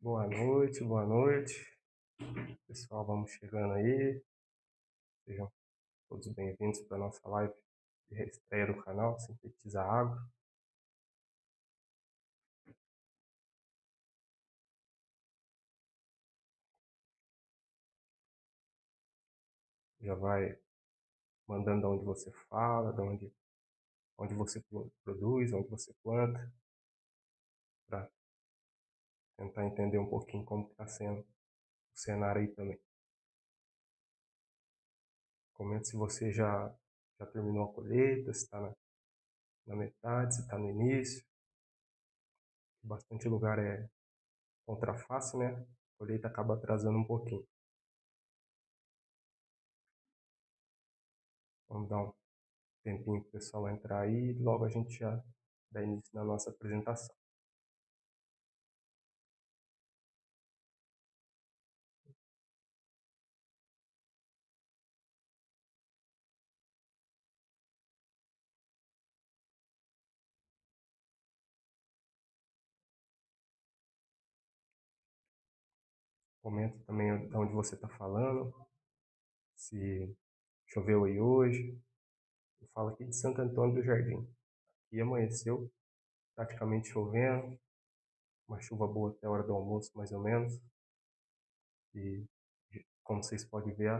Boa noite, boa noite. Pessoal, vamos chegando aí. Sejam todos bem-vindos para a nossa live de reestreia do canal Sintetiza Agro. Já vai mandando de onde você fala, onde você produz, onde você planta, para tentar entender um pouquinho como está sendo o cenário aí também. Comente se você já terminou a colheita, se está na metade, se está no início. Bastante lugar é contraface, né? A colheita acaba atrasando um pouquinho. Vamos dar um tempinho para o pessoal entrar aí e logo a gente já dá início na nossa apresentação. Comenta também de onde você está falando, se choveu aí hoje. Eu falo aqui de Santo Antônio do Jardim. E amanheceu praticamente chovendo, uma chuva boa até a hora do almoço, mais ou menos. E como vocês podem ver,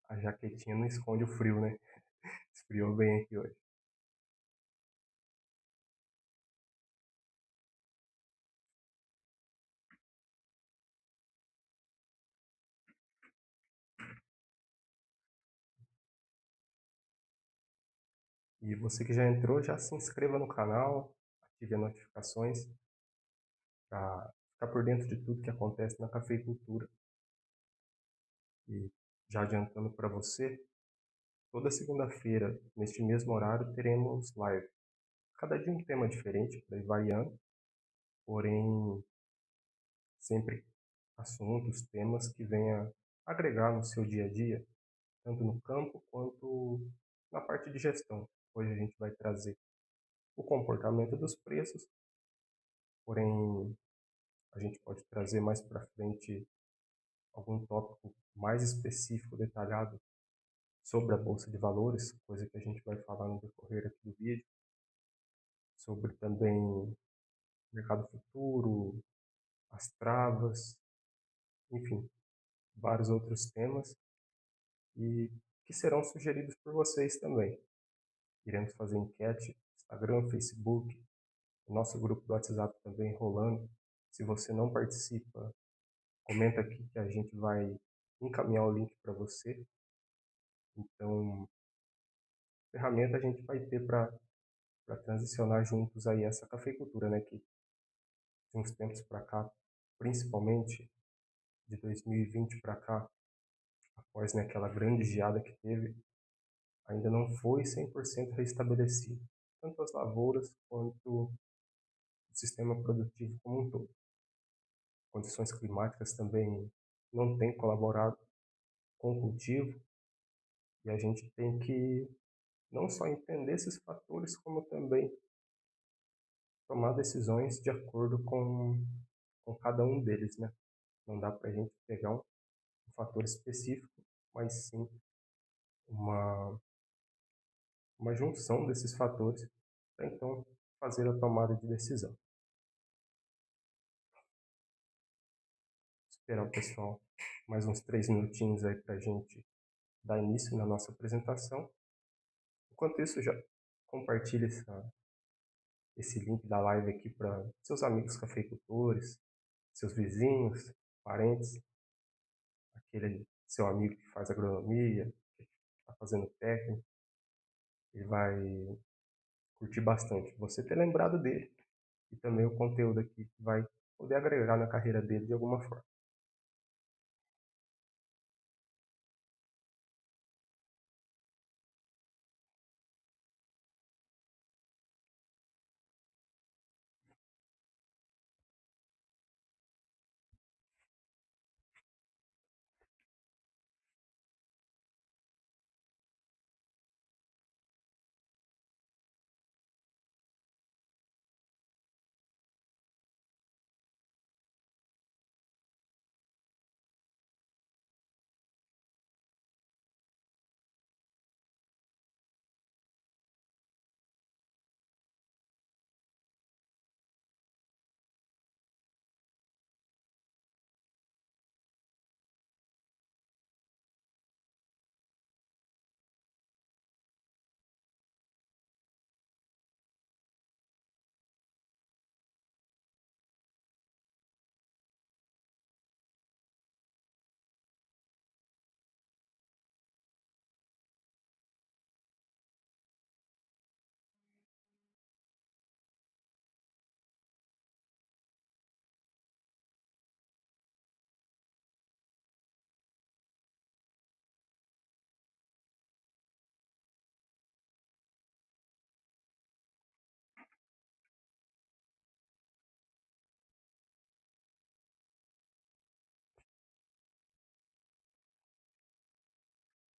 a jaquetinha não esconde o frio, né? Esfriou bem aqui hoje. E você que já entrou, já se inscreva no canal, ative as notificações para ficar por dentro de tudo que acontece na cafeicultura. E já adiantando para você, toda segunda-feira, neste mesmo horário, teremos live. Cada dia um tema diferente, para ir variando, porém sempre assuntos, temas que venha agregar no seu dia a dia, tanto no campo quanto na parte de gestão. Hoje a gente vai trazer o comportamento dos preços, porém a gente pode trazer mais para frente algum tópico mais específico, detalhado sobre a Bolsa de Valores, coisa que a gente vai falar no decorrer aqui do vídeo, sobre também mercado futuro, as travas, enfim, vários outros temas e que serão sugeridos por vocês também. Iremos fazer enquete, Instagram, Facebook, o nosso grupo do WhatsApp também rolando. Se você não participa, comenta aqui que a gente vai encaminhar o link para você. Então, ferramenta a gente vai ter para transicionar juntos aí essa cafeicultura, né? Que de uns tempos para cá, principalmente de 2020 para cá, após, né, aquela grande geada que teve, ainda não foi 100% restabelecido, tanto as lavouras quanto o sistema produtivo como um todo. Condições climáticas também não têm colaborado com o cultivo e a gente tem que não só entender esses fatores, como também tomar decisões de acordo com cada um deles, né? Não dá para a gente pegar um fator específico, mas sim uma, uma junção desses fatores para então fazer a tomada de decisão. Esperar o pessoal mais uns 3 minutinhos aí para a gente dar início na nossa apresentação. Enquanto isso, já compartilhe esse link da live aqui para seus amigos cafeicultores, seus vizinhos, parentes, aquele seu amigo que faz agronomia, que está fazendo técnico, ele vai curtir bastante. Você ter lembrado dele e também o conteúdo aqui que vai poder agregar na carreira dele de alguma forma.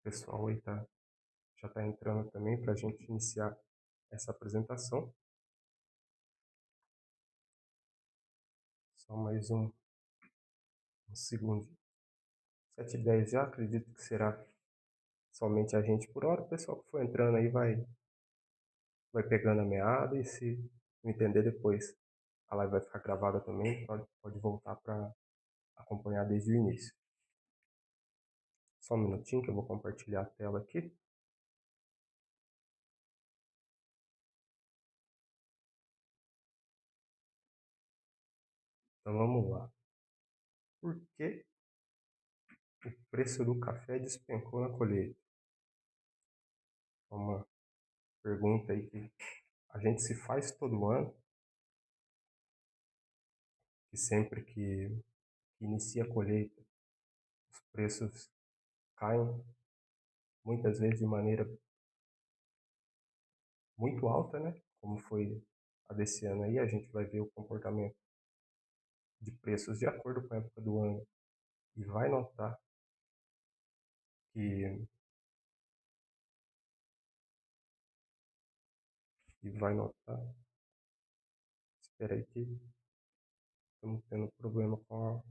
O pessoal aí já está entrando também para a gente iniciar essa apresentação. Só mais um segundo. 7h10 já, acredito que será somente a gente por hora. O pessoal que for entrando aí vai pegando a meada e se não entender depois, a live vai ficar gravada também, pode voltar para acompanhar desde o início. Só um minutinho que eu vou compartilhar a tela aqui. Então vamos lá. Por que o preço do café despencou na colheita? É uma pergunta aí que a gente se faz todo ano, que sempre que inicia a colheita, os preços caem, muitas vezes de maneira muito alta, né? Como foi a desse ano aí, a gente vai ver o comportamento de preços de acordo com a época do ano e vai notar que vai notar. Espera aí que estamos tendo problema com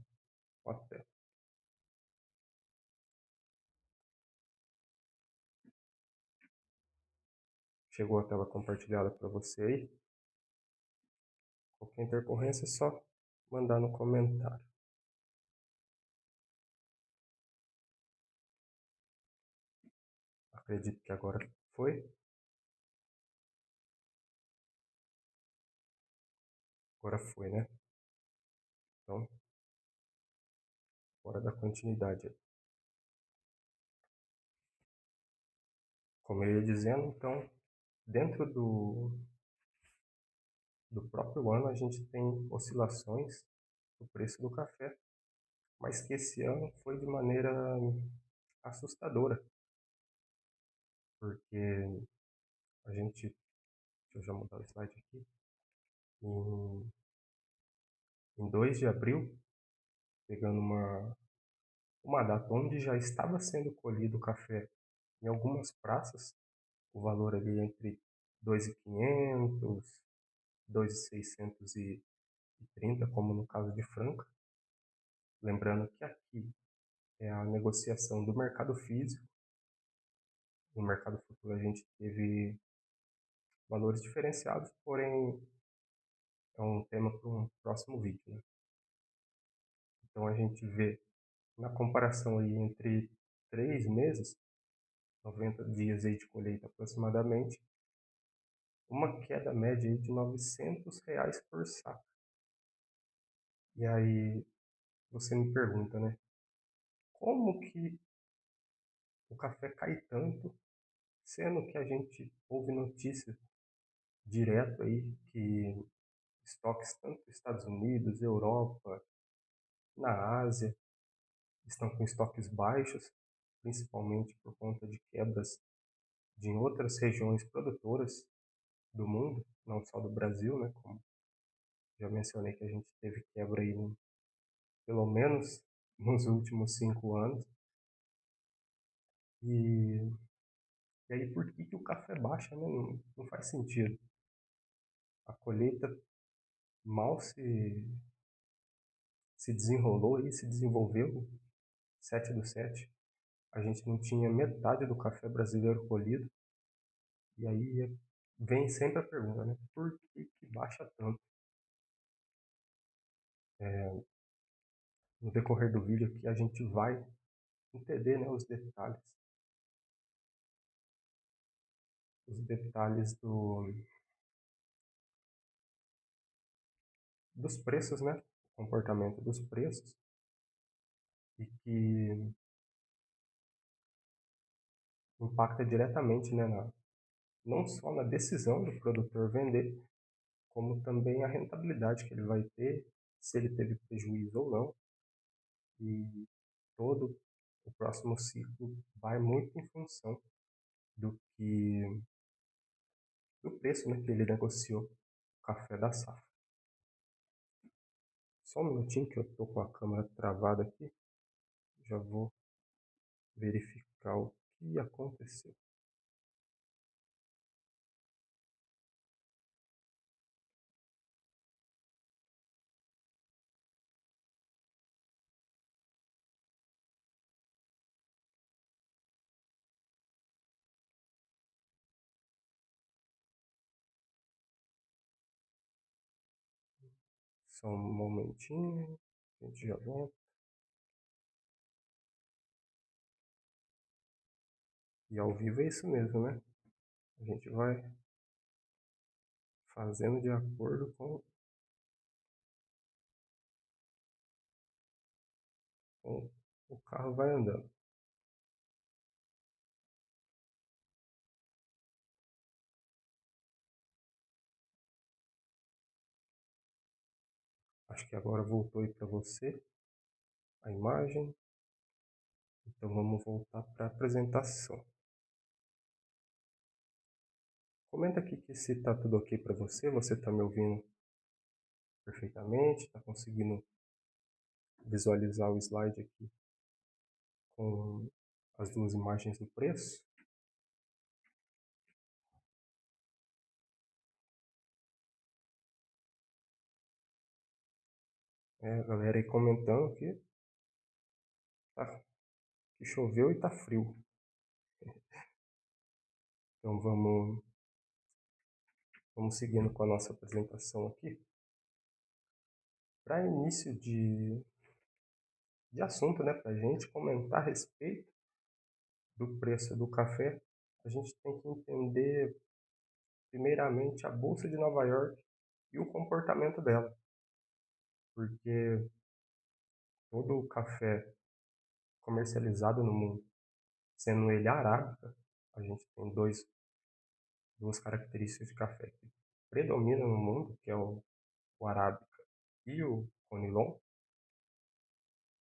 a tela. Chegou a tela compartilhada para você aí? Qualquer intercorrência é só mandar no comentário. Acredito que agora foi. Agora foi, né? Então, bora dar continuidade aí. Como eu ia dizendo, então, dentro do próprio ano a gente tem oscilações do preço do café, mas que esse ano foi de maneira assustadora, porque a gente, deixa eu já mudar o slide aqui, em, em 2 de abril, pegando uma data onde já estava sendo colhido o café em algumas praças, o valor ali entre 2.500, 2.630, como no caso de Franca. Lembrando que aqui é a negociação do mercado físico. No mercado futuro a gente teve valores diferenciados, porém é um tema para um próximo vídeo, né? Então a gente vê na comparação aí entre 3 meses, 90 dias aí de colheita aproximadamente, uma queda média aí de R$ 900 por saco. E aí você me pergunta, né? Como que o café cai tanto, sendo que a gente ouve notícias direto aí que estoques tanto nos Estados Unidos, Europa, na Ásia, estão com estoques baixos, principalmente por conta de quebras de outras regiões produtoras do mundo, não só do Brasil, né? Como já mencionei que a gente teve quebra aí, pelo menos nos últimos 5 anos. E, e aí por que o café baixa, né? Não faz sentido. A colheita mal se desenrolou e se desenvolveu, 7/7. A gente não tinha metade do café brasileiro colhido. E aí vem sempre a pergunta, né? Por que baixa tanto? No decorrer do vídeo aqui a gente vai entender, né, os detalhes dos preços, né? O comportamento dos preços e que impacta diretamente, né, não só na decisão do produtor vender, como também a rentabilidade que ele vai ter, se ele teve prejuízo ou não. E todo o próximo ciclo vai muito em função do preço, né, que ele negociou o café da safra. Só um minutinho que eu estou com a câmera travada aqui. Já vou verificar o que aconteceu? Só um momentinho, a gente já volta. E ao vivo é isso mesmo, né? A gente vai fazendo de acordo com o carro vai andando. Acho que agora voltou aí para você a imagem. Então vamos voltar para a apresentação. Comenta aqui que se está tudo ok para você, você está me ouvindo perfeitamente, está conseguindo visualizar o slide aqui com as duas imagens do preço. A galera aí comentando que choveu e tá frio. Então vamos seguindo com a nossa apresentação aqui. Para início de assunto, né, para a gente comentar a respeito do preço do café, a gente tem que entender primeiramente a Bolsa de Nova York e o comportamento dela, porque todo o café comercializado no mundo, sendo ele arábica, a gente tem duas características de café que predominam no mundo, que é o arábica e o conilon.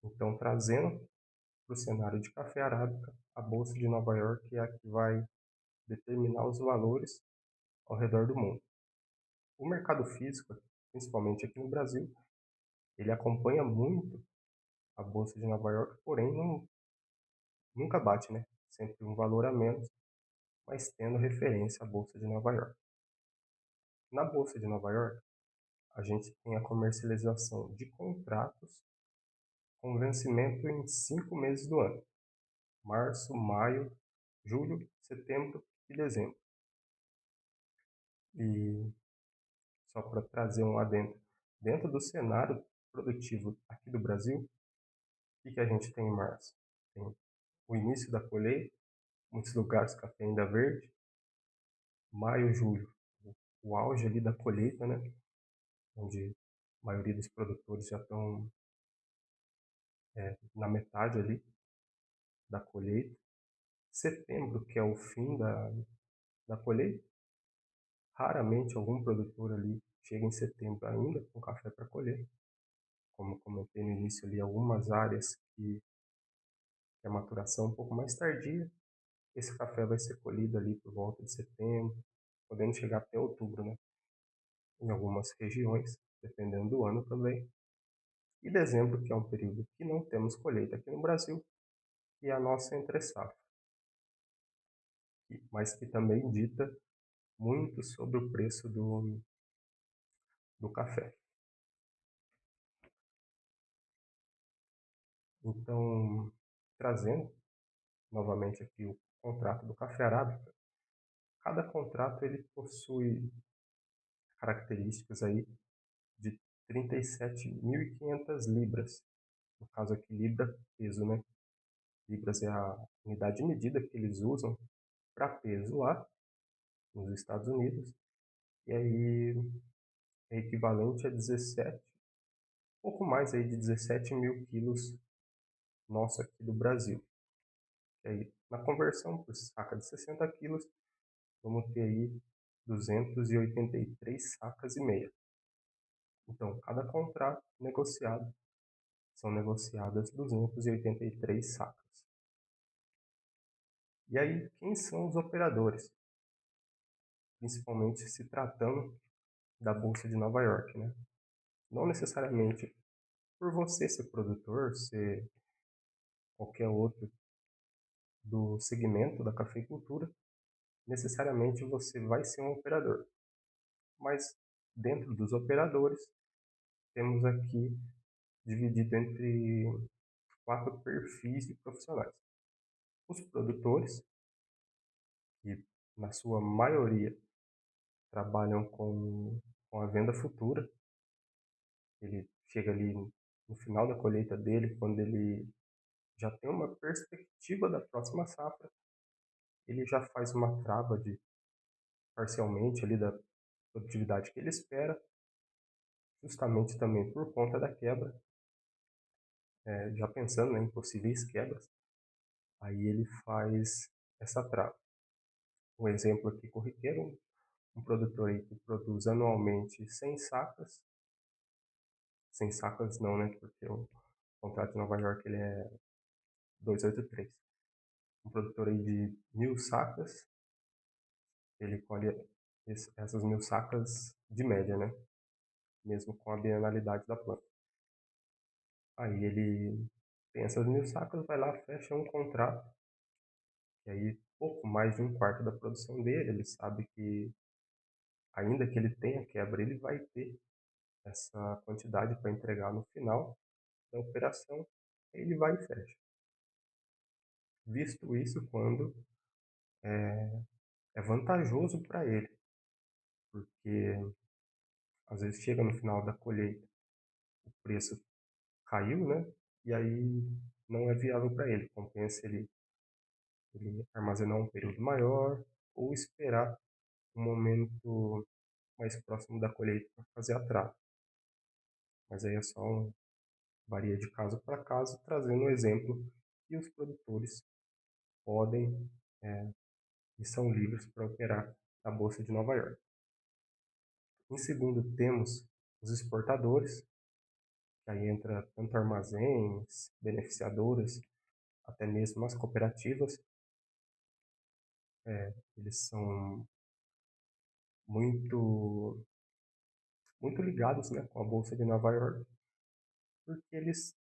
Então, trazendo para o cenário de café arábica, a Bolsa de Nova York é a que vai determinar os valores ao redor do mundo. O mercado físico, principalmente aqui no Brasil, ele acompanha muito a Bolsa de Nova York, porém nunca bate, né? Sempre um valor a menos, mas tendo referência à Bolsa de Nova York. Na Bolsa de Nova York, a gente tem a comercialização de contratos com vencimento em 5 meses do ano: março, maio, julho, setembro e dezembro. E só para trazer um adendo, dentro do cenário produtivo aqui do Brasil, o que a gente tem em março? Tem o início da colheita, muitos lugares café ainda verde, maio, julho, o auge ali da colheita, né? Onde a maioria dos produtores já estão na metade ali da colheita. Setembro, que é o fim da colheita, raramente algum produtor ali chega em setembro ainda com café para colher. Como eu comentei no início ali, algumas áreas que a maturação é um pouco mais tardia, esse café vai ser colhido ali por volta de setembro, podendo chegar até outubro, né? Em algumas regiões, dependendo do ano também. E dezembro, que é um período que não temos colheita aqui no Brasil, e a nossa entre-safra, mas que também dita muito sobre o preço do café. Então, trazendo novamente aqui o contrato do café arábica, cada contrato ele possui características aí de 37.500 libras. No caso aqui, libra, peso, né? Libras é a unidade de medida que eles usam para peso lá nos Estados Unidos. E aí é equivalente a 17, pouco mais aí de 17 mil quilos nosso aqui do Brasil. E aí, na conversão por saca de 60 quilos, vamos ter aí 283 sacas e meia. Então, cada contrato negociado são negociadas 283 sacas. E aí, quem são os operadores? Principalmente se tratando da Bolsa de Nova York, né? Não necessariamente por você ser produtor, ser qualquer outro do segmento da cafeicultura, necessariamente você vai ser um operador. Mas dentro dos operadores, temos aqui dividido entre 4 perfis de profissionais. Os produtores, que na sua maioria trabalham com a venda futura. Ele chega ali no final da colheita dele, quando ele já tem uma perspectiva da próxima safra, ele já faz uma trava de parcialmente ali da produtividade que ele espera, justamente também por conta da quebra, já pensando, né, em possíveis quebras, aí ele faz essa trava. Um exemplo aqui corriqueiro, um produtor aí que produz anualmente 100 sacas, 100 sacas não, né, porque o contrato de Nova York ele é 283. Um produtor aí de 1.000 sacas, ele colhe essas 1.000 sacas de média, né? Mesmo com a bienalidade da planta. Aí ele tem essas 1.000 sacas, vai lá, fecha um contrato, e aí pouco mais de um quarto da produção dele, ele sabe que ainda que ele tenha quebra, ele vai ter essa quantidade para entregar no final da operação, aí ele vai e fecha. Visto isso, quando é vantajoso para ele, porque às vezes chega no final da colheita, o preço caiu, né? E aí não é viável para ele. Compensa ele armazenar um período maior ou esperar um momento mais próximo da colheita para fazer a trata. Mas aí é só varia de caso para caso, trazendo um exemplo que os produtores podem e são livres para operar na Bolsa de Nova York. Em segundo, temos os exportadores, que aí entra tanto armazéns, beneficiadoras, até mesmo as cooperativas. Eles são muito, muito ligados, né, com a Bolsa de Nova York, porque eles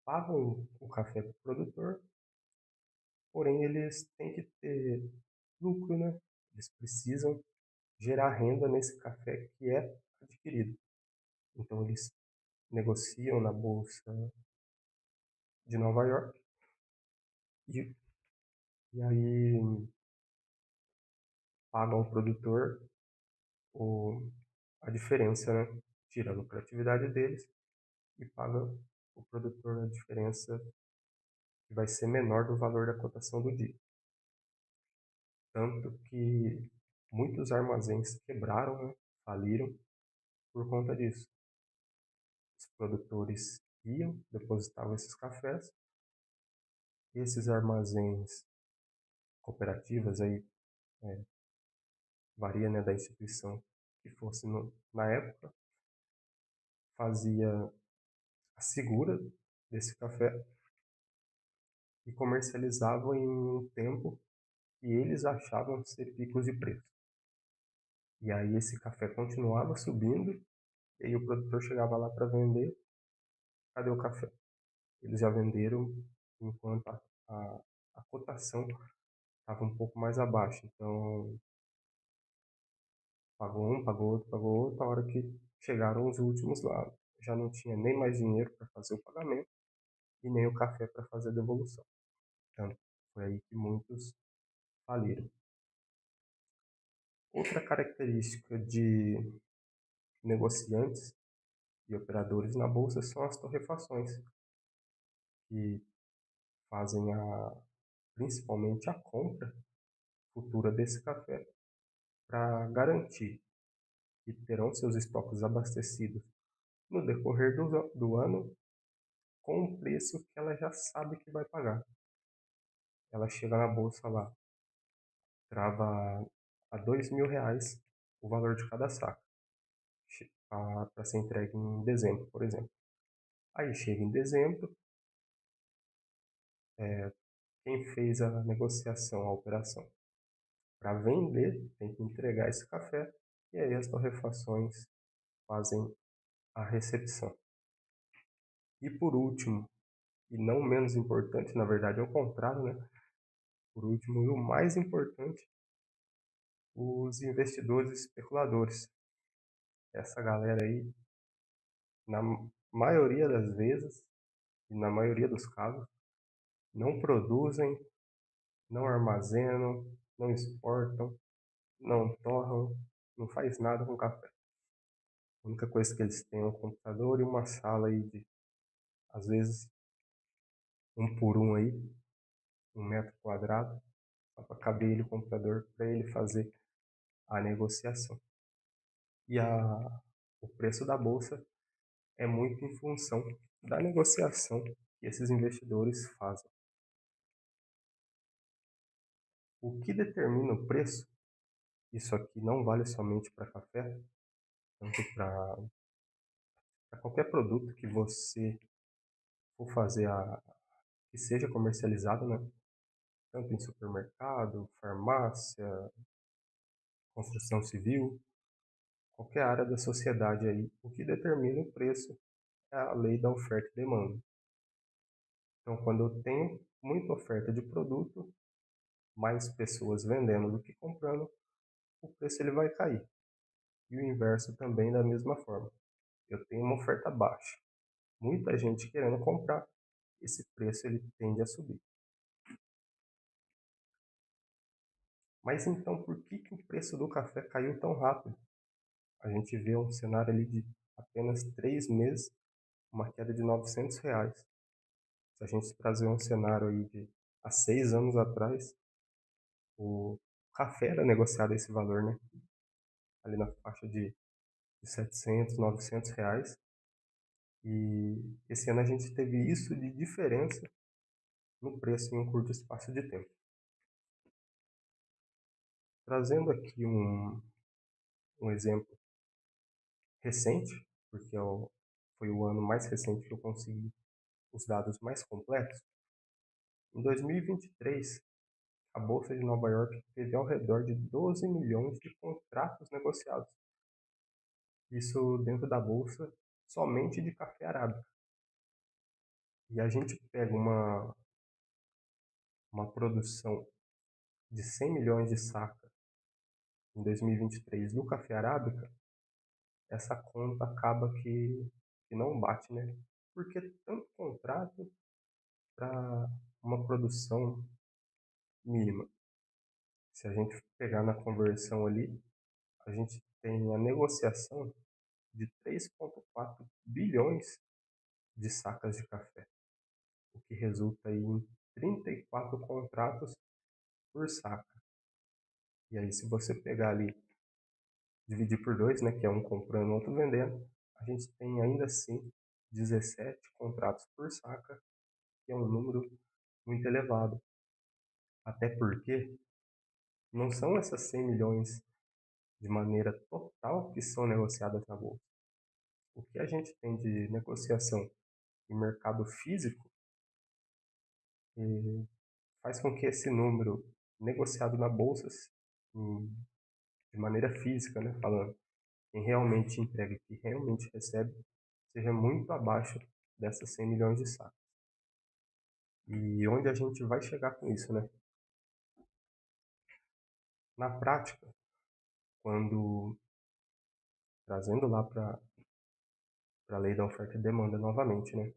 pagam o café para o produtor, porém eles têm que ter lucro, né? Eles precisam gerar renda nesse café que é adquirido. Então eles negociam na Bolsa de Nova York e, e aí pagam ao produtor o, a diferença, né? Tira a lucratividade deles e paga o produtor a diferença que vai ser menor do valor da cotação do dia. Tanto que muitos armazéns quebraram, né? Faliram por conta disso. Os produtores iam, depositavam esses cafés, e esses armazéns cooperativas, aí varia, né, da instituição que fosse na época, fazia a segura desse café e comercializavam em um tempo que eles achavam ser picos de preço. E aí esse café continuava subindo, e aí o produtor chegava lá para vender, cadê o café? Eles já venderam enquanto a cotação estava um pouco mais abaixo. Então, pagou um, pagou outro. A hora que chegaram os últimos lá, já não tinha nem mais dinheiro para fazer o pagamento e nem o café para fazer a devolução. Então, foi aí que muitos faliram. Outra característica de negociantes e operadores na bolsa são as torrefações, que fazem principalmente a compra futura desse café para garantir que terão seus estoques abastecidos no decorrer do ano com o preço que ela já sabe que vai pagar. Ela chega na bolsa lá, trava a R$ 2.000 o valor de cada saco, para ser entregue em dezembro, por exemplo. Aí chega em dezembro, quem fez a negociação, a operação, para vender, tem que entregar esse café, e aí as torrefações fazem a recepção. E por último, e não menos importante, na verdade é o contrário, né? por último, e o mais importante, os investidores especuladores. Essa galera aí, na maioria das vezes, e na maioria dos casos, não produzem, não armazenam, não exportam, não torram, não faz nada com café. A única coisa que eles têm é um computador e uma sala aí de, às vezes, um por um aí, 1 metro quadrado, só para caber ele o computador para ele fazer a negociação. E o preço da bolsa é muito em função da negociação que esses investidores fazem. O que determina o preço, isso aqui não vale somente para café, tanto para qualquer produto que você for fazer que seja comercializado, né? Tanto em supermercado, farmácia, construção civil, qualquer área da sociedade aí, o que determina o preço é a lei da oferta e demanda. Então, quando eu tenho muita oferta de produto, mais pessoas vendendo do que comprando, o preço ele vai cair. E o inverso também da mesma forma. Eu tenho uma oferta baixa, muita gente querendo comprar, esse preço ele tende a subir. Mas então por que o preço do café caiu tão rápido? A gente vê um cenário ali de apenas 3 meses, uma queda de R$ 900. Se a gente trazer um cenário aí de há 6 anos atrás, o café era negociado a esse valor, né? Ali na faixa de R$ 700, R$ 900. E esse ano a gente teve isso de diferença no preço em um curto espaço de tempo. Trazendo aqui um exemplo recente, porque foi o ano mais recente que eu consegui os dados mais completos. Em 2023, a Bolsa de Nova York teve ao redor de 12 milhões de contratos negociados. Isso dentro da Bolsa somente de café arábica. E a gente pega uma produção de 100 milhões de saca em 2023 do café arábica, essa conta acaba que não bate, né? Porque tanto contrato para uma produção mínima. Se a gente pegar na conversão ali, a gente tem a negociação de 3,4 bilhões de sacas de café, o que resulta em 34 contratos por saca. E aí, se você pegar ali, dividir por dois, né, que é um comprando, outro vendendo, a gente tem ainda assim 17 contratos por saca, que é um número muito elevado. Até porque não são essas 100 milhões de maneira total que são negociadas na bolsa. O que a gente tem de negociação em mercado físico faz com que esse número negociado na bolsa, de maneira física, né, falando, quem realmente entrega e que realmente recebe, seja muito abaixo dessas 100 milhões de sacos. E onde a gente vai chegar com isso, né? Na prática, quando trazendo lá para a lei da oferta e demanda novamente, né?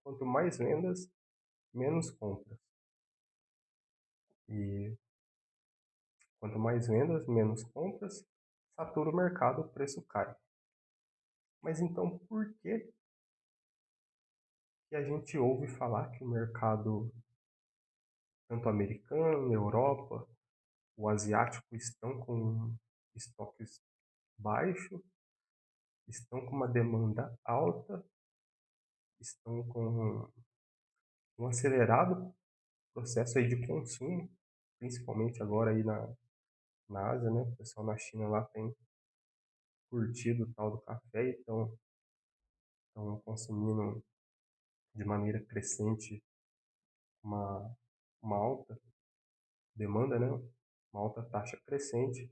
Quanto mais vendas, menos compras. E quanto mais vendas, menos compras, satura o mercado, o preço cai. Mas então por que a gente ouve falar que o mercado, tanto americano, Europa, o asiático, estão com estoques baixos, estão com uma demanda alta, estão com um acelerado processo aí de consumo, principalmente agora aí na Ásia, né? O pessoal na China lá tem curtido o tal do café e estão consumindo de maneira crescente uma, uma alta demanda, né? Uma alta taxa crescente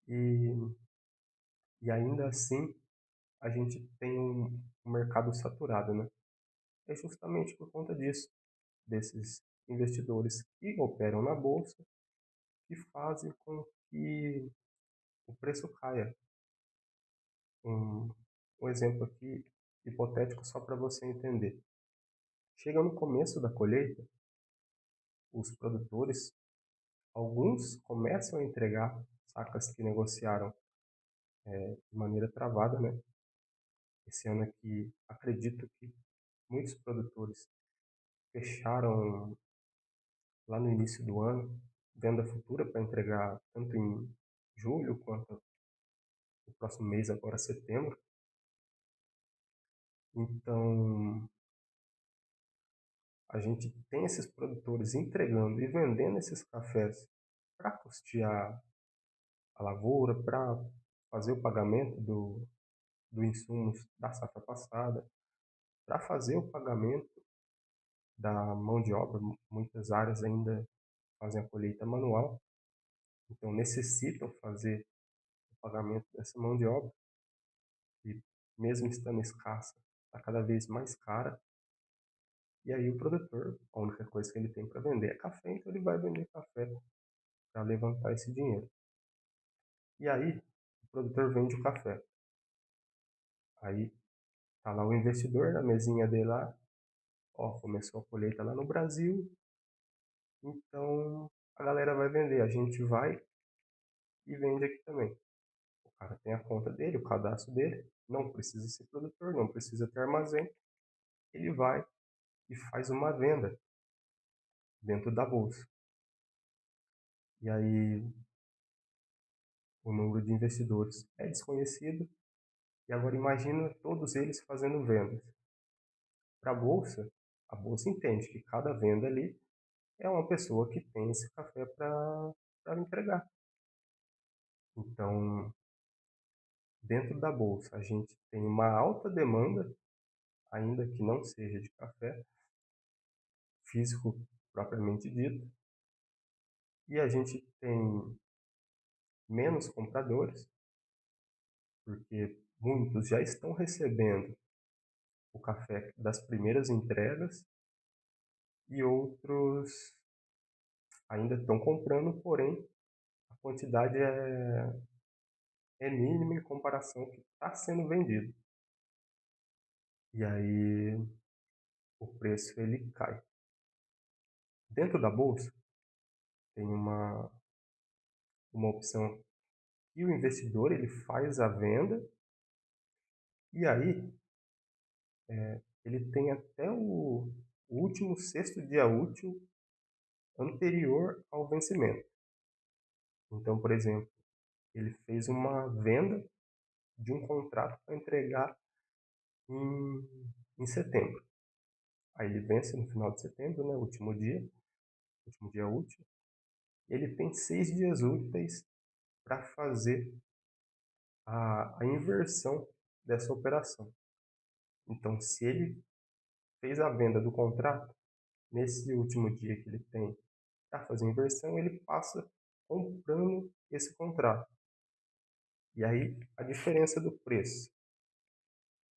e, e ainda assim a gente tem um mercado saturado, né? É justamente por conta disso, desses investidores que operam na bolsa e fazem com que o preço caia. Um, um exemplo aqui hipotético só para você entender. Chega no começo da colheita, os produtores, alguns começam a entregar sacas que negociaram de maneira travada, né? Esse ano aqui, acredito que muitos produtores fecharam lá no início do ano venda futura para entregar tanto em julho quanto no próximo mês, agora setembro. Então, a gente tem esses produtores entregando e vendendo esses cafés para custear a lavoura, para fazer o pagamento do insumos da safra passada, para fazer o pagamento da mão de obra. Muitas áreas ainda fazem a colheita manual, então necessitam fazer o pagamento dessa mão de obra e, mesmo estando escassa, está cada vez mais cara. E aí o produtor, a única coisa que ele tem para vender é café, então ele vai vender café para levantar esse dinheiro. E aí o produtor vende o café. Aí tá lá o investidor na mesinha dele lá, ó, começou a colheita lá no Brasil, então a galera vai vender, a gente vai e vende aqui também. O cara tem a conta dele, o cadastro dele, não precisa ser produtor, não precisa ter armazém, ele vai e faz uma venda dentro da bolsa. E aí o número de investidores é desconhecido, e agora imagina todos eles fazendo vendas. Para a bolsa entende que cada venda ali é uma pessoa que tem esse café para entregar. Então, dentro da bolsa, a gente tem uma alta demanda, ainda que não seja de café físico propriamente dito, e a gente tem menos compradores, porque muitos já estão recebendo o café das primeiras entregas e outros ainda estão comprando, porém a quantidade é mínima em comparação ao que está sendo vendido. E aí o preço ele cai. Dentro da bolsa tem uma opção que o investidor ele faz a venda e aí ele tem até o último sexto dia útil anterior ao vencimento. Então, por exemplo, ele fez uma venda de um contrato para entregar em setembro. Aí ele vence no final de setembro, né, último dia útil. Ele tem 6 dias úteis para fazer a inversão dessa operação. Então, se ele fez a venda do contrato, nesse último dia que ele tem para fazer a inversão, ele passa comprando esse contrato. E aí, a diferença do preço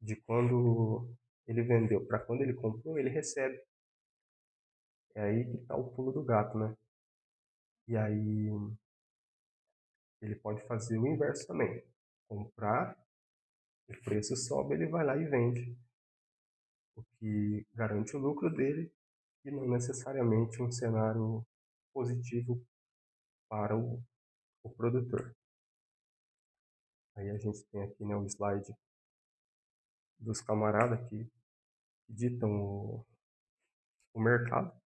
de quando ele vendeu para quando ele comprou, ele recebe. É aí que está o pulo do gato, né? E aí, ele pode fazer o inverso também. Comprar, o preço sobe, ele vai lá e vende, o que garante o lucro dele e não necessariamente um cenário positivo para o produtor. Aí a gente tem aqui, né, o slide dos camaradas que ditam o mercado.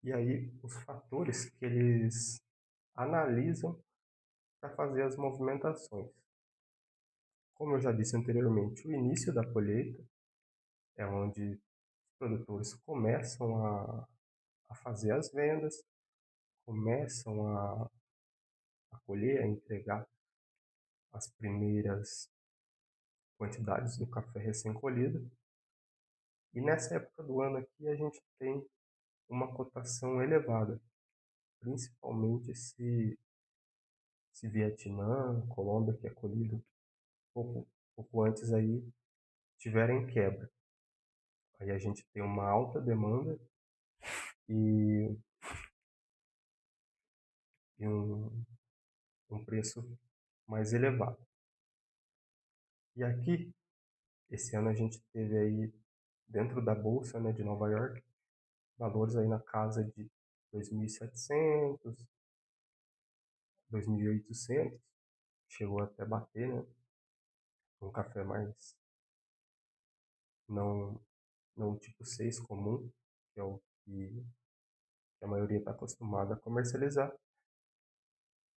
E aí os fatores que eles analisam para fazer as movimentações. Como eu já disse anteriormente, o início da colheita é onde os produtores começam a fazer as vendas, começam a colher, a entregar as primeiras quantidades do café recém-colhido. E nessa época do ano aqui a gente tem uma cotação elevada, principalmente se Vietnã, Colômbia, que é colhido pouco antes aí, tiverem quebra. Aí a gente tem uma alta demanda e, e um preço mais elevado. E aqui, esse ano a gente teve aí, dentro da Bolsa, né, de Nova York, valores aí na casa de 2.700, 2.800, chegou até bater, né, um café mais, não, não o tipo 6 comum, que é o que a maioria está acostumada a comercializar.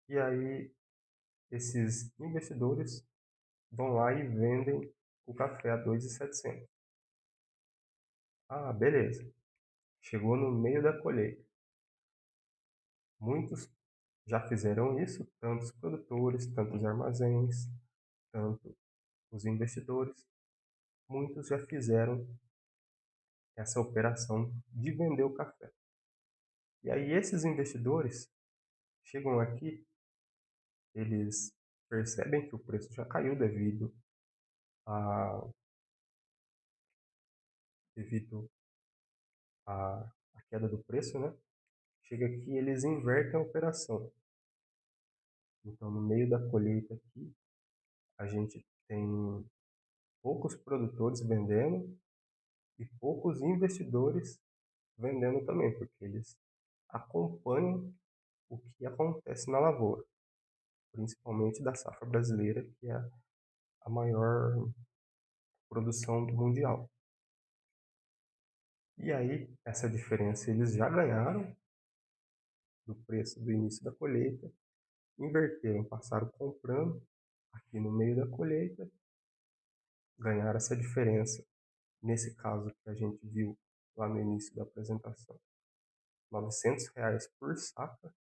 E aí, esses investidores vão lá e vendem o café a 2.700. Ah, beleza. Chegou no meio da colheita. Muitos já fizeram isso, tanto os produtores, tanto os armazéns, tanto os investidores. Muitos já fizeram essa operação de vender o café. E aí esses investidores chegam aqui, eles percebem que o preço já caiu a, devido à queda do preço, né? Chega aqui, eles invertem a operação. Então, no meio da colheita aqui, a gente tem poucos produtores vendendo e poucos investidores vendendo também, porque eles acompanham o que acontece na lavoura, principalmente da safra brasileira, que é a maior produção mundial. E aí, essa diferença eles já ganharam do preço do início da colheita, inverteram, passaram comprando aqui no meio da colheita, ganharam essa diferença. Nesse caso que a gente viu lá no início da apresentação, R$ 900 por saca.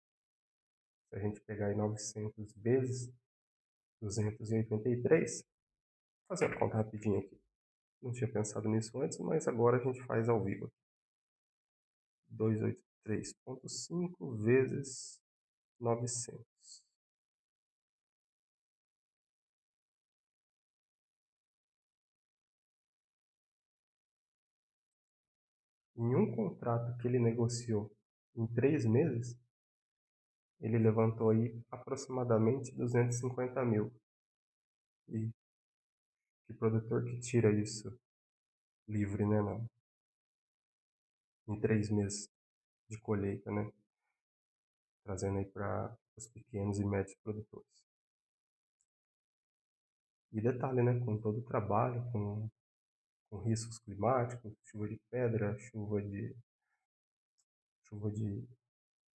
Se a gente pegar aí 900 vezes 283, vou fazer a conta rapidinho aqui. Não tinha pensado nisso antes, mas agora a gente faz ao vivo. 283,5 vezes 900. Em um contrato que ele negociou em 3 meses, ele levantou aí aproximadamente 250 mil. E que produtor que tira isso livre, né, em 3 meses de colheita, né? Trazendo aí para os pequenos e médios produtores. E detalhe, né, com todo o trabalho, com riscos climáticos, chuva de pedra, chuva de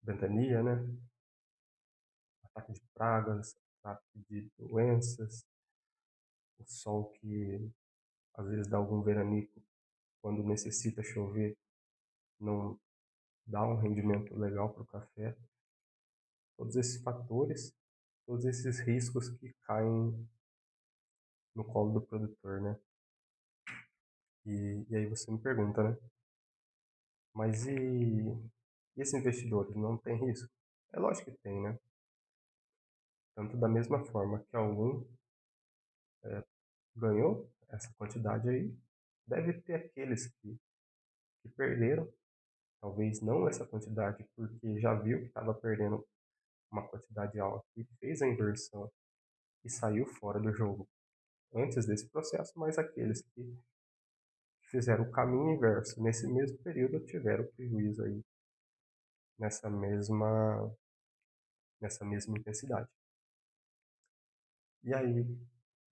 ventania, né, ataque de pragas, ataque de doenças, o sol que às vezes dá algum veranico quando necessita chover, não dá um rendimento legal para o café. Todos esses fatores, todos esses riscos que caem no colo do produtor, né? E aí você me pergunta, né? Mas e esses investidores não tem risco? É lógico que tem, né? Tanto da mesma forma que algum ganhou essa quantidade aí, deve ter aqueles que perderam, talvez não essa quantidade, porque já viu que estava perdendo uma quantidade alta e fez a inversão e saiu fora do jogo antes desse processo, mas aqueles que fizeram o caminho inverso nesse mesmo período tiveram prejuízo aí nessa mesma, nessa mesma intensidade. E aí,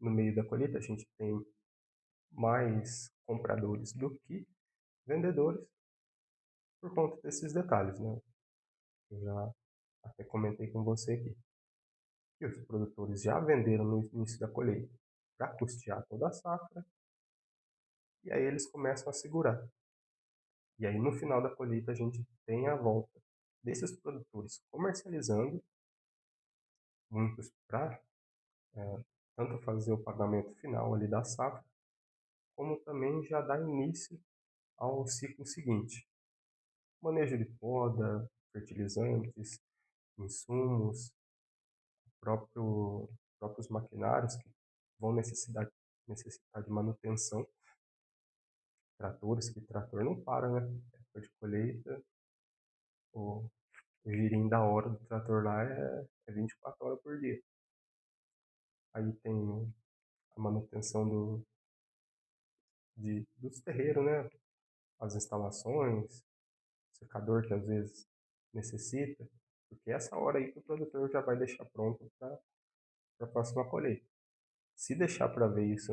no meio da colheita, a gente tem mais compradores do que vendedores por conta desses detalhes, né? Eu já até comentei com você aqui que os produtores já venderam no início da colheita para custear toda a safra e aí eles começam a segurar. E aí no final da colheita a gente tem a volta desses produtores comercializando, muitos para tanto fazer o pagamento final ali da safra, como também já dar início ao ciclo seguinte. Manejo de poda, fertilizantes, insumos, próprios maquinários que vão necessitar de manutenção. tratores, que trator não para, né? Época de colheita, o girinho da hora do trator lá é 24 horas por dia. Aí tem a manutenção dos terreiros, né? As instalações, secador que às vezes necessita, porque é essa hora aí que o produtor já vai deixar pronto para a próxima colheita. Se deixar para ver isso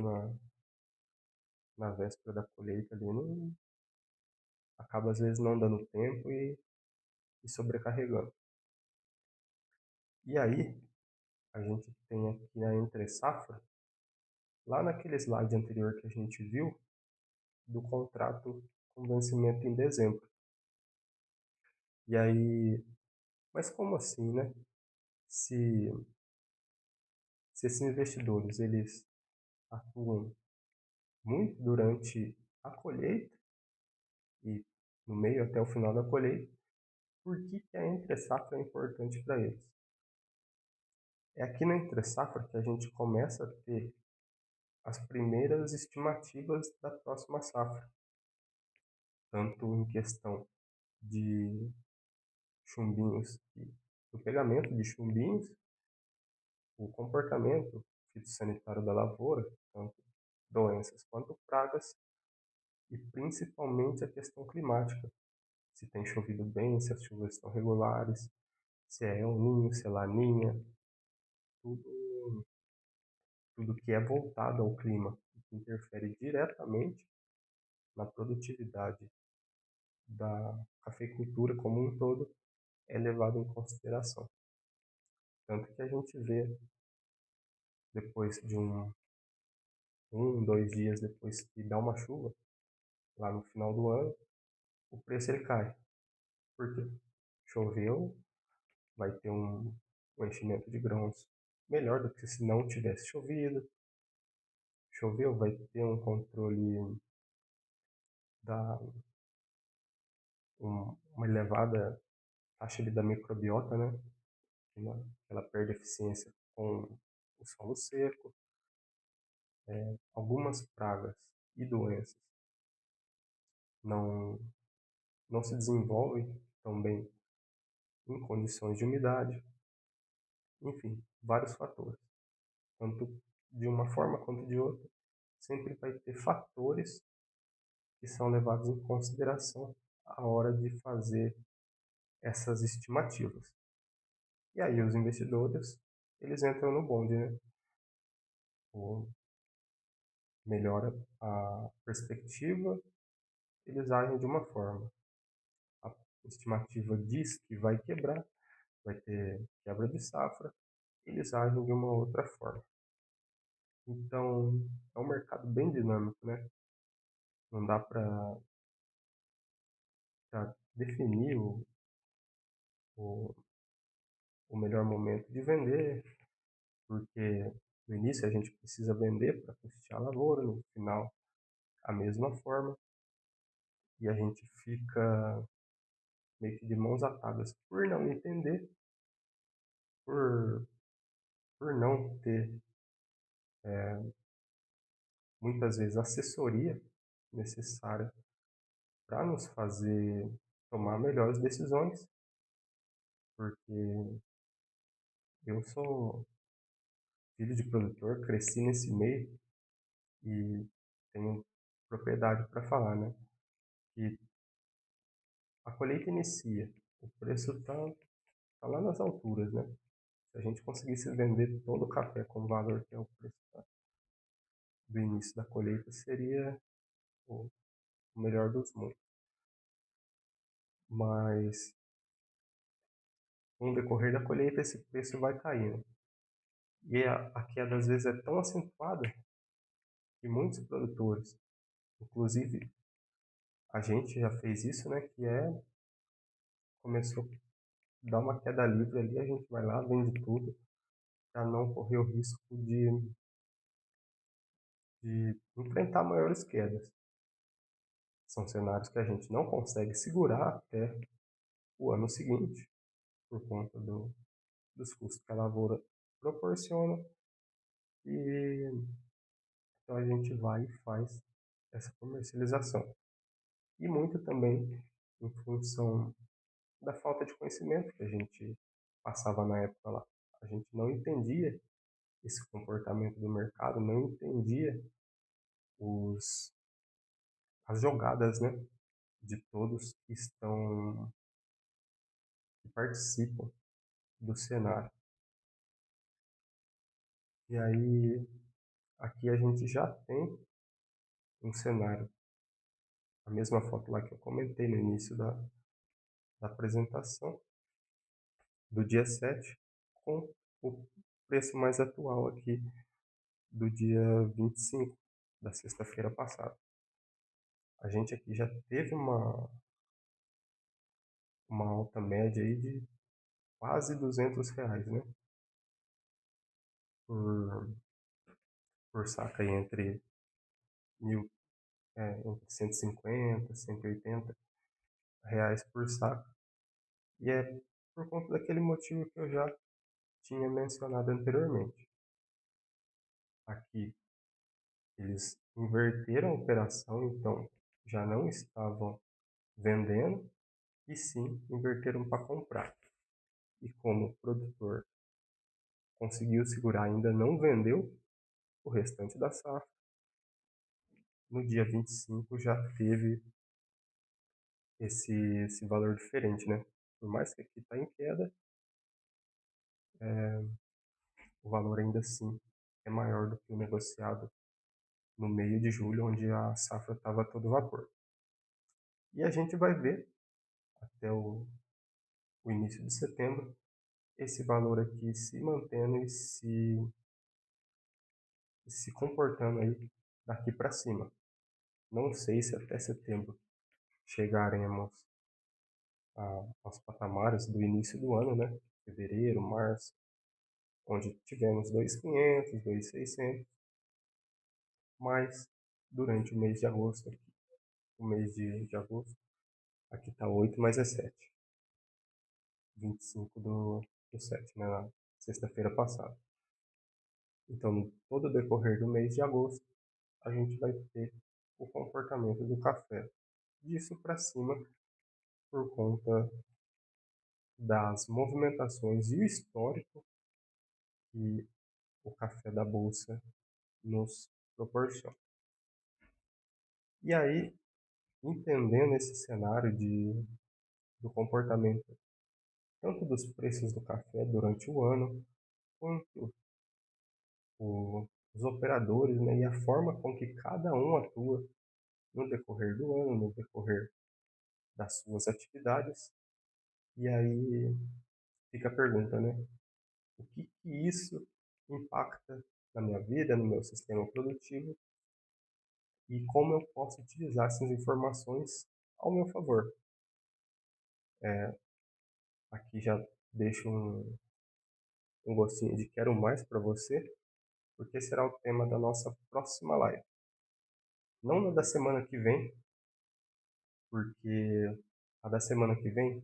na véspera da colheita ali, não, acaba às vezes não dando tempo e sobrecarregando. E aí, a gente tem aqui a entre safra, lá naquele slide anterior que a gente viu, do contrato com vencimento em dezembro. E aí, mas como assim, né? Se, se esses investidores eles atuam muito durante a colheita e no meio até o final da colheita, por que que a entre safra é importante para eles? É aqui na entre safra que a gente começa a ter as primeiras estimativas da próxima safra, tanto em questão de chumbinhos, do pegamento de chumbinhos, o comportamento fitossanitário da lavoura, tanto doenças quanto pragas, e principalmente a questão climática, se tem chovido bem, se as chuvas estão regulares, se é El Niño, se é Laninha, tudo, tudo que é voltado ao clima, que interfere diretamente na produtividade da cafeicultura como um todo, é levado em consideração. Tanto que a gente vê, depois de dois dias depois que dá uma chuva, lá no final do ano, o preço ele cai. Por quê? Choveu, vai ter um enchimento de grãos melhor do que se não tivesse chovido. Choveu, vai ter um controle da uma elevada taxa da microbiota, né? Ela perde eficiência com o solo seco. Algumas pragas e doenças não, não se desenvolvem tão bem em condições de umidade. Enfim, vários fatores. Tanto de uma forma quanto de outra, sempre vai ter fatores que são levados em consideração à hora de fazer essas estimativas. E aí os investidores, eles entram no bonde, né? Ou melhora a perspectiva, eles agem de uma forma. A estimativa diz que vai quebrar, vai ter quebra de safra, eles agem de uma outra forma. Então, é um mercado bem dinâmico, né? Não dá para definir o, o melhor momento de vender, porque no início a gente precisa vender para custear a lavoura, no final a mesma forma, e a gente fica meio que de mãos atadas por não entender, por, por não ter muitas vezes assessoria necessária para nos fazer tomar melhores decisões, porque eu sou filho de produtor, cresci nesse meio e tenho propriedade para falar, né? Que a colheita inicia, o preço tá lá nas alturas, né? Se a gente conseguisse vender todo o café com o valor que é o preço do início da colheita, seria o melhor dos mundos. Mas com o decorrer da colheita, esse preço vai caindo. E a queda às vezes é tão acentuada que muitos produtores, inclusive a gente já fez isso, né? Começou a dar uma queda livre ali, a gente vai lá, vende tudo, para não correr o risco de enfrentar maiores quedas. São cenários que a gente não consegue segurar até o ano seguinte, por conta dos custos que a lavoura proporciona, e então a gente vai e faz essa comercialização. E muito também em função da falta de conhecimento que a gente passava na época lá. A gente não entendia esse comportamento do mercado, não entendia os, as jogadas, né, de todos que estão, que participam do cenário. E aí, aqui a gente já tem um cenário, a mesma foto lá que eu comentei no início da apresentação, do dia 7 com o preço mais atual aqui do dia 25 da sexta-feira passada. A gente aqui já teve uma alta média aí de quase R$ 200, né? Por, por saca aí mil, entre 150 R$ 180 por saco. E é por conta daquele motivo que eu já tinha mencionado anteriormente. Aqui eles inverteram a operação, então já não estavam vendendo, e sim inverteram para comprar. E como o produtor conseguiu segurar, ainda não vendeu o restante da safra, no dia 25 já teve esse valor diferente, né? Por mais que aqui está em queda, o valor ainda assim é maior do que o negociado no meio de julho, onde a safra estava a todo vapor. E a gente vai ver até o início de setembro esse valor aqui se mantendo e se comportando aí daqui para cima. Não sei se até setembro chegaremos aos patamares do início do ano, né? Fevereiro, março, onde tivemos 2.500, 2.600, mas durante o mês de agosto, o mês de agosto, aqui está 8 mais é 7, 25 do 7, né? Na sexta-feira passada. Então, no todo o decorrer do mês de agosto, a gente vai ter o comportamento do café disso para cima por conta das movimentações e o histórico que o café da bolsa nos proporciona. E aí, entendendo esse cenário do comportamento tanto dos preços do café durante o ano, quanto os operadores, né, e a forma com que cada um atua no decorrer do ano, no decorrer das suas atividades. E aí fica a pergunta, né? O que isso impacta na minha vida, no meu sistema produtivo e como eu posso utilizar essas informações ao meu favor. Aqui já deixo um gostinho de quero mais para você, porque será o tema da nossa próxima live. Não na da semana que vem, porque a da semana que vem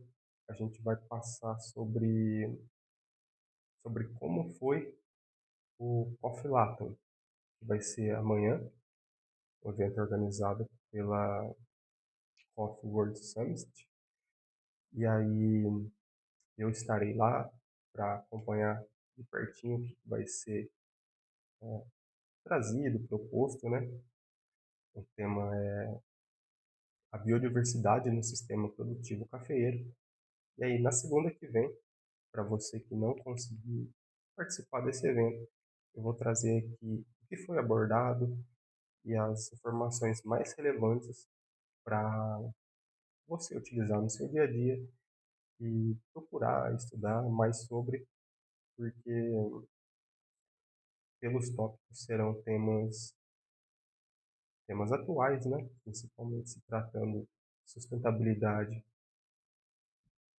a gente vai passar sobre como foi o Coffee Latam, que vai ser amanhã, o evento organizado pela Coffee World Summit. E aí eu estarei lá para acompanhar de pertinho o que vai ser trazido, proposto, né? O tema é a biodiversidade no sistema produtivo cafeeiro. E aí, na segunda que vem, para você que não conseguiu participar desse evento, eu vou trazer aqui o que foi abordado e as informações mais relevantes para você utilizar no seu dia a dia e procurar estudar mais sobre, porque pelos tópicos serão temas atuais, né? Principalmente se tratando de sustentabilidade,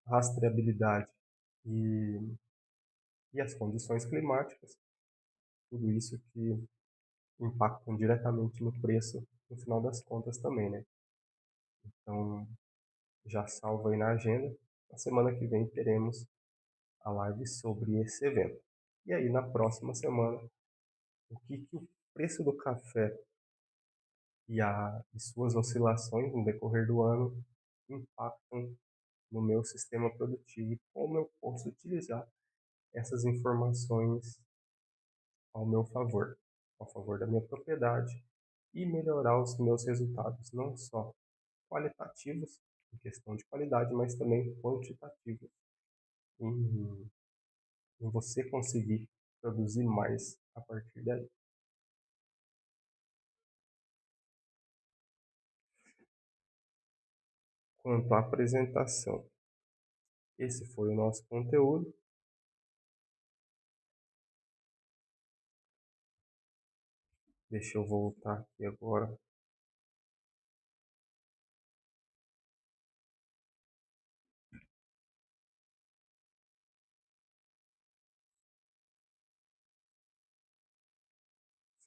rastreabilidade e, e as condições climáticas, tudo isso que impactam diretamente no preço no final das contas também, né? Então, já salvo aí na agenda. Na semana que vem teremos a live sobre esse evento. E aí, na próxima semana, o que o preço do café e suas oscilações no decorrer do ano impactam no meu sistema produtivo e como eu posso utilizar essas informações ao meu favor, ao favor da minha propriedade e melhorar os meus resultados, não só qualitativos, em questão de qualidade, mas também quantitativos, em, em você conseguir produzir mais a partir daí. Quanto à apresentação, esse foi o nosso conteúdo. Deixa eu voltar aqui agora.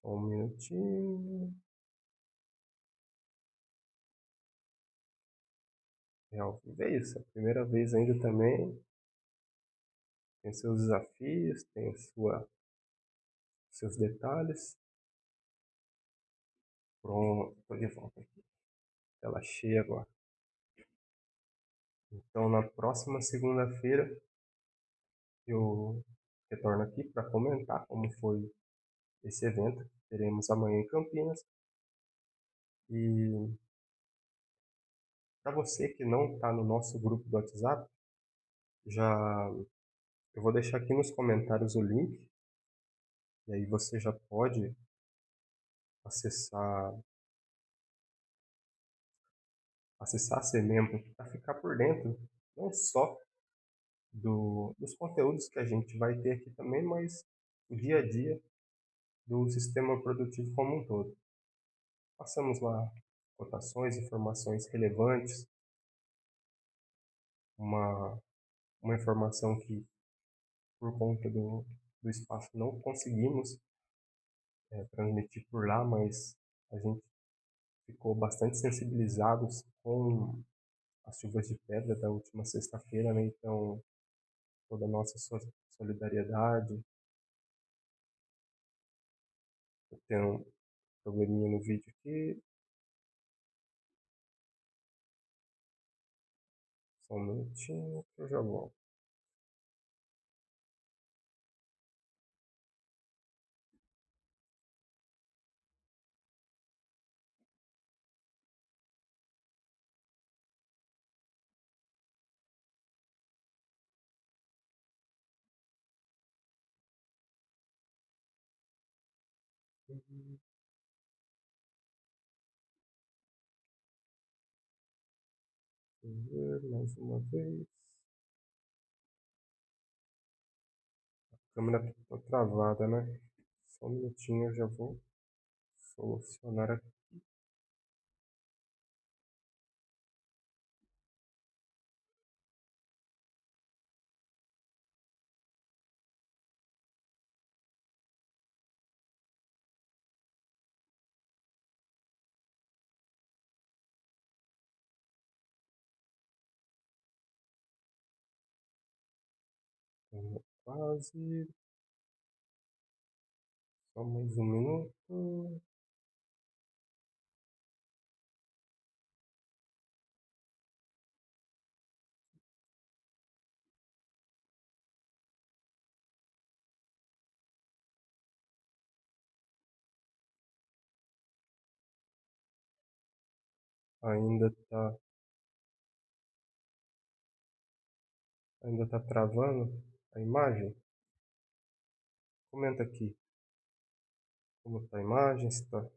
Só um minutinho. É ao vivo, é isso. É a primeira vez ainda também. Tem seus desafios, tem seus detalhes. Pronto, tô de volta aqui. Tela cheia agora. Então, na próxima segunda-feira, eu retorno aqui para comentar como foi esse evento. Teremos amanhã em Campinas. E para você que não está no nosso grupo do WhatsApp, já eu vou deixar aqui nos comentários o link. E aí você já pode acessar, ser membro para ficar por dentro, não só dos conteúdos que a gente vai ter aqui também, mas o dia a dia do sistema produtivo como um todo. Passamos lá cotações, informações relevantes, uma, uma informação que, por conta do espaço, não conseguimos transmitir por lá, mas a gente ficou bastante sensibilizados com as chuvas de pedra da última sexta-feira, né? Então, toda a nossa solidariedade. Eu tenho um probleminha no vídeo aqui, só um minutinho que eu já volto. Vamos ver mais uma vez. A câmera está travada, né? Só um minutinho, eu já vou solucionar aqui. Quase. Só mais um minuto. Ainda tá travando a imagem. Comenta aqui como tá a imagem, se tá.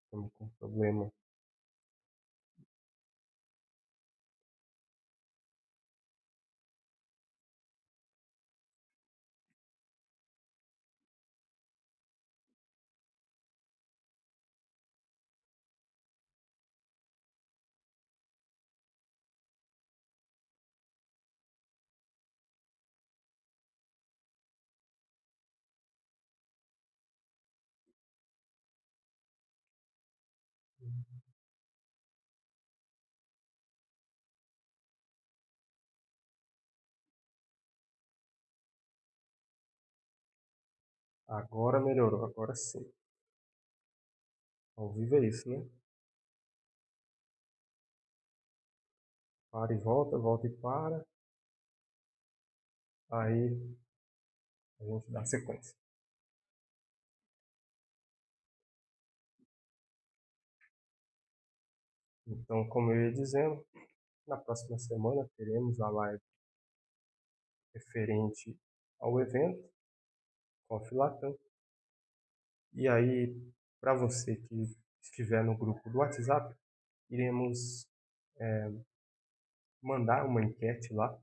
Estamos com problema. Agora melhorou, agora sim. Ao vivo é isso, né? Para e volta, volta e para. Aí a gente dá sequência. Então, como eu ia dizendo, na próxima semana teremos a live referente ao evento com a Filatã. E aí, para você que estiver no grupo do WhatsApp, iremos mandar uma enquete lá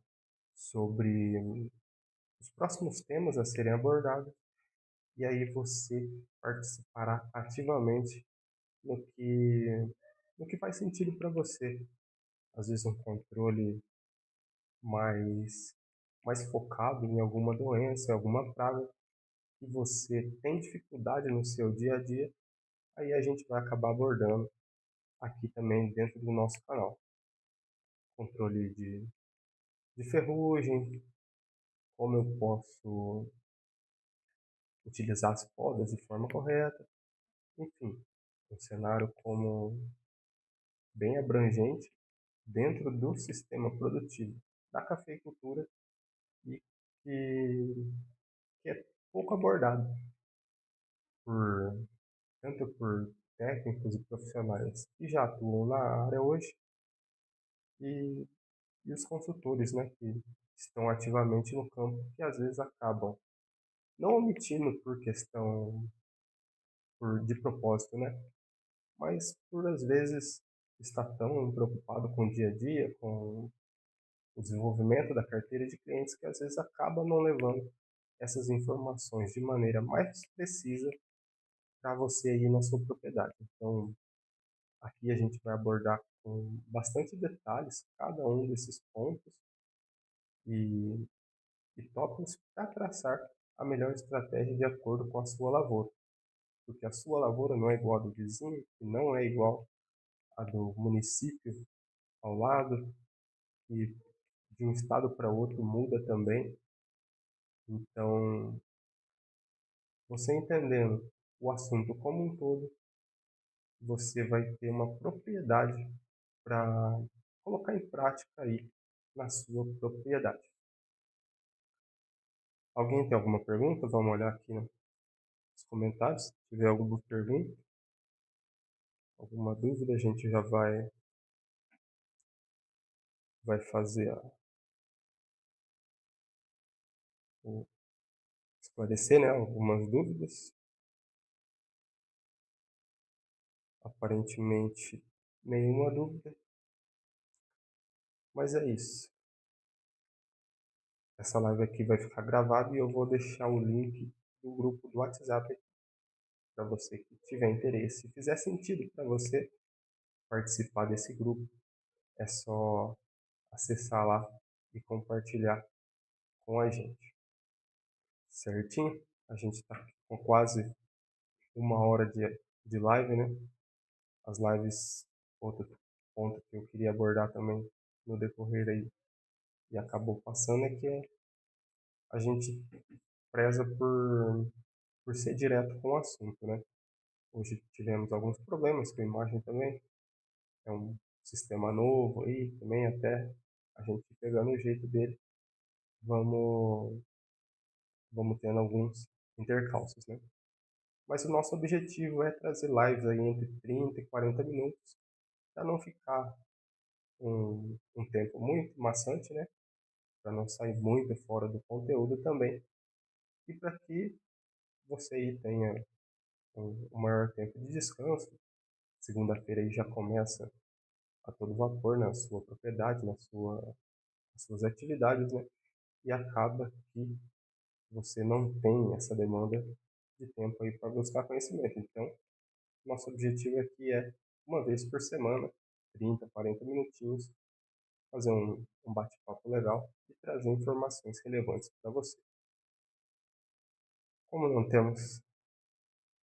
sobre os próximos temas a serem abordados. E aí você participará ativamente no que, no que faz sentido para você. Às vezes um controle mais, mais focado em alguma doença, alguma praga que você tem dificuldade no seu dia a dia, aí a gente vai acabar abordando aqui também dentro do nosso canal. Controle de ferrugem, como eu posso utilizar as podas de forma correta, enfim, um cenário como bem abrangente dentro do sistema produtivo da cafeicultura e que é pouco abordado por tanto por técnicos e profissionais que já atuam na área hoje e, e os consultores, né, que estão ativamente no campo, que às vezes acabam não omitindo por questão de propósito, né, mas por às vezes estar tão preocupado com o dia a dia, com o desenvolvimento da carteira de clientes, que às vezes acaba não levando essas informações de maneira mais precisa para você aí na sua propriedade. Então, aqui a gente vai abordar com bastante detalhes cada um desses pontos e, e tópicos para traçar a melhor estratégia de acordo com a sua lavoura. Porque a sua lavoura não é igual a do vizinho, e não é igual a do município ao lado, e de um estado para outro muda também. Então, você entendendo o assunto como um todo, você vai ter uma propriedade para colocar em prática aí na sua propriedade. Alguém tem alguma pergunta? Vamos olhar aqui nos comentários. Se tiver alguma pergunta, alguma dúvida, a gente já vai fazer esclarecer, né, algumas dúvidas. Aparentemente, nenhuma dúvida, mas é isso. Essa live aqui vai ficar gravada e eu vou deixar o link do grupo do WhatsApp para você que tiver interesse. Se fizer sentido para você participar desse grupo, é só acessar lá e compartilhar com a gente. Certinho? A gente está com quase uma hora de live, né? As lives, outro ponto que eu queria abordar também no decorrer aí e acabou passando é que a gente preza por ser direto com o assunto, né? Hoje tivemos alguns problemas com a imagem também, é um sistema novo aí também, até a gente pegando o jeito dele, vamos, vamos tendo alguns intercalços, né? Mas o nosso objetivo é trazer lives aí entre 30 e 40 minutos, para não ficar um tempo muito maçante, né? Para não sair muito fora do conteúdo também. E para que você aí tenha um maior tempo de descanso. Segunda-feira aí já começa a todo vapor na sua propriedade, nas suas atividades, né? E acaba que você não tem essa demanda de tempo aí para buscar conhecimento. Então, nosso objetivo aqui é, uma vez por semana, 30, 40 minutinhos, fazer um bate-papo legal e trazer informações relevantes para você. Como não temos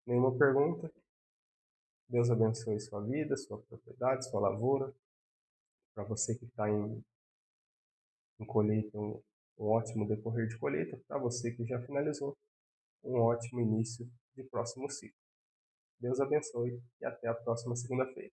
nenhuma pergunta, Deus abençoe sua vida, sua propriedade, sua lavoura. Para você que está em colheita, um ótimo decorrer de colheita. Para você que já finalizou, um ótimo início de próximo ciclo. Deus abençoe e até a próxima segunda-feira.